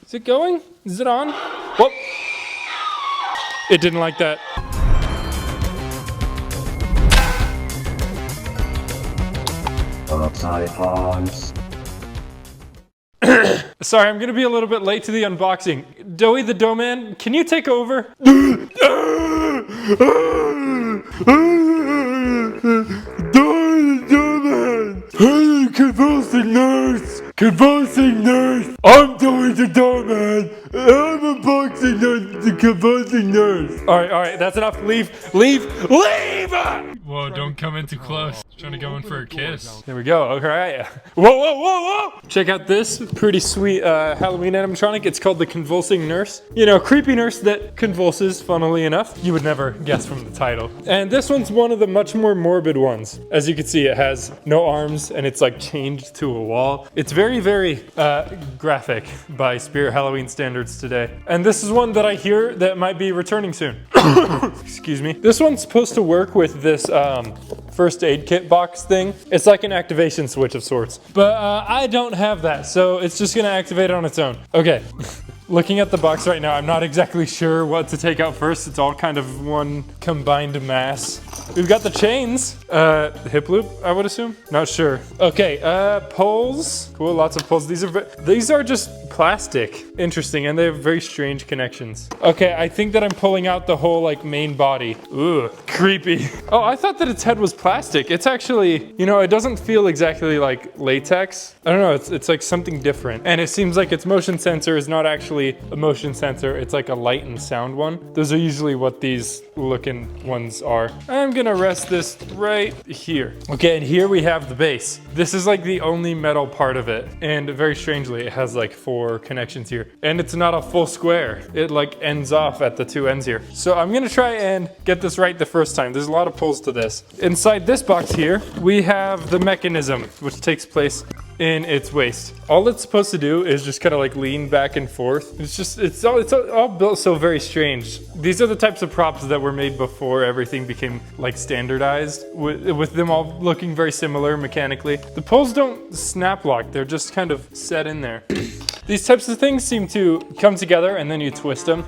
Is it going? Is it on? Whoop. It didn't like that. Sorry, I'm gonna be a little bit late to the unboxing. Doey the doughman, can you take over? Doey the doughman! Hey, Convulsing Nurse! Convulsing Nurse! I'm Doey the doughman! I'm unboxing the Convulsing Nurse! Alright, that's enough. Leave! Whoa, don't come in too close. Trying to go in for a kiss. There we go, alright. Whoa! Check out this pretty sweet Halloween animatronic. It's called the Convulsing Nurse. You know, creepy nurse that convulses, funnily enough. You would never guess from the title. And this one's one of the much more morbid ones. As you can see, it has no arms and it's like chained to a wall. It's very, very graphic by Spirit Halloween standards today. And this is one that I hear that might be returning soon. Excuse me. This one's supposed to work with this first aid kit box thing. It's like an activation switch of sorts. But I don't have that, so it's just gonna activate on its own. Okay. Looking at the box right now, I'm not exactly sure what to take out first. It's all kind of one combined mass. We've got the chains. Hip loop, I would assume. Not sure. Okay, poles. Cool, lots of poles. These are just plastic. Interesting, and they have very strange connections. Okay, I think that I'm pulling out the whole like main body. Ooh, creepy. Oh, I thought that its head was plastic. It's actually, you know, it doesn't feel exactly like latex. I don't know, it's like something different. And it seems like its motion sensor is not actually a motion sensor, it's like a light and sound one. Those are usually what these looking ones are. I'm gonna rest this right here. Okay, and here we have the base. This is like the only metal part of it. And very strangely, it has like 4 connections here. And it's not a full square. It like ends off at the 2 ends here. So I'm gonna try and get this right the first time. There's a lot of pulls to this. Inside this box here, we have the mechanism, which takes place in its waist. All it's supposed to do is just kind of like lean back and forth. It's all built so very strange. These are the types of props that were made before everything became like standardized, with them all looking very similar mechanically. The poles don't snap lock, they're just kind of set in there. These types of things seem to come together and then you twist them.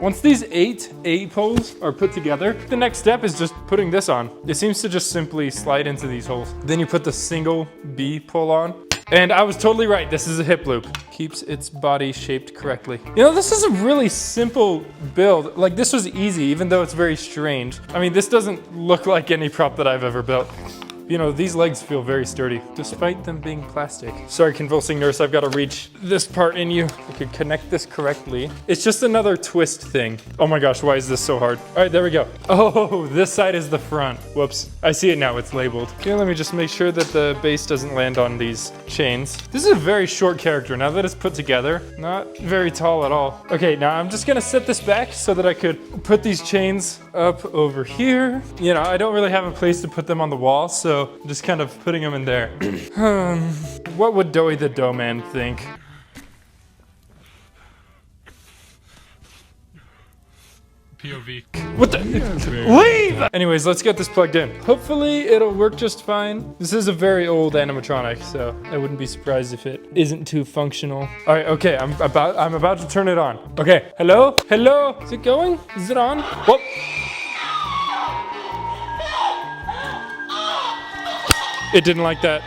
Once these 8 A poles are put together, the next step is just putting this on. It seems to just simply slide into these holes. Then you put the single B pull on. And I was totally right, this is a hip loop. Keeps its body shaped correctly. You know, this is a really simple build. Like, this was easy, even though it's very strange. I mean, this doesn't look like any prop that I've ever built. You know, these legs feel very sturdy, despite them being plastic. Sorry, Convulsing Nurse, I've got to reach this part in you. I could connect this correctly. It's just another twist thing. Oh my gosh, why is this so hard? All right, there we go. Oh, this side is the front. Whoops, I see it now, it's labeled. Okay, let me just make sure that the base doesn't land on these chains. This is a very short character. Now that it's put together, not very tall at all. Okay, now I'm just gonna set this back so that I could put these chains up over here. You know, I don't really have a place to put them on the wall, so I'm just kind of putting them in there. What would Doey the doughman think? POV. What the? Leave! Anyways, let's get this plugged in. Hopefully it'll work just fine. This is a very old animatronic, so I wouldn't be surprised if it isn't too functional. All right, okay, I'm about to turn it on. Okay, hello? Is it going? Is it on? Whoop. It didn't like that.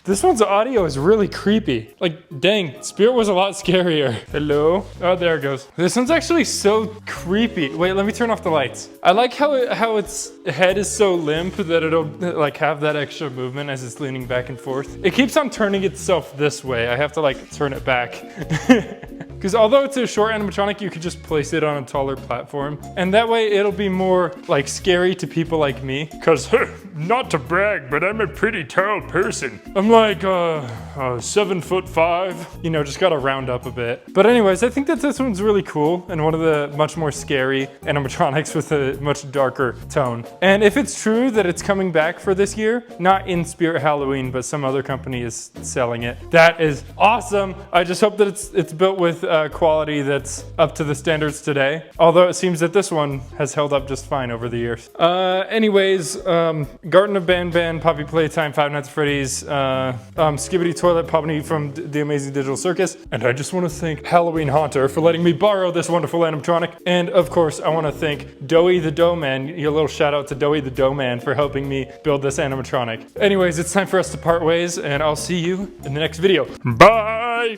This one's audio is really creepy. Like, dang, Spirit was a lot scarier. Hello? Oh, there it goes. This one's actually so creepy. Wait, let me turn off the lights. I like how its head is so limp that it'll like have that extra movement as it's leaning back and forth. It keeps on turning itself this way. I have to like turn it back. Because although it's a short animatronic, you could just place it on a taller platform. And that way it'll be more like scary to people like me. Because not to brag, but I'm a pretty tall person. I'm like 7'5". You know, just gotta round up a bit. But anyways, I think that this one's really cool and one of the much more scary animatronics with a much darker tone. And if it's true that it's coming back for this year, not in Spirit Halloween, but some other company is selling it, that is awesome. I just hope that it's built with quality that's up to the standards today. Although it seems that this one has held up just fine over the years. Anyways, Garden of Ban, Poppy Playtime, Five Nights at Freddy's, Skibidi Toilet Poppy from The Amazing Digital Circus. And I just want to thank Halloween Haunter for letting me borrow this wonderful animatronic. And of course, I want to thank Doey the Doughman. A little shout out to Doey the Doughman for helping me build this animatronic. Anyways, it's time for us to part ways, and I'll see you in the next video. Bye!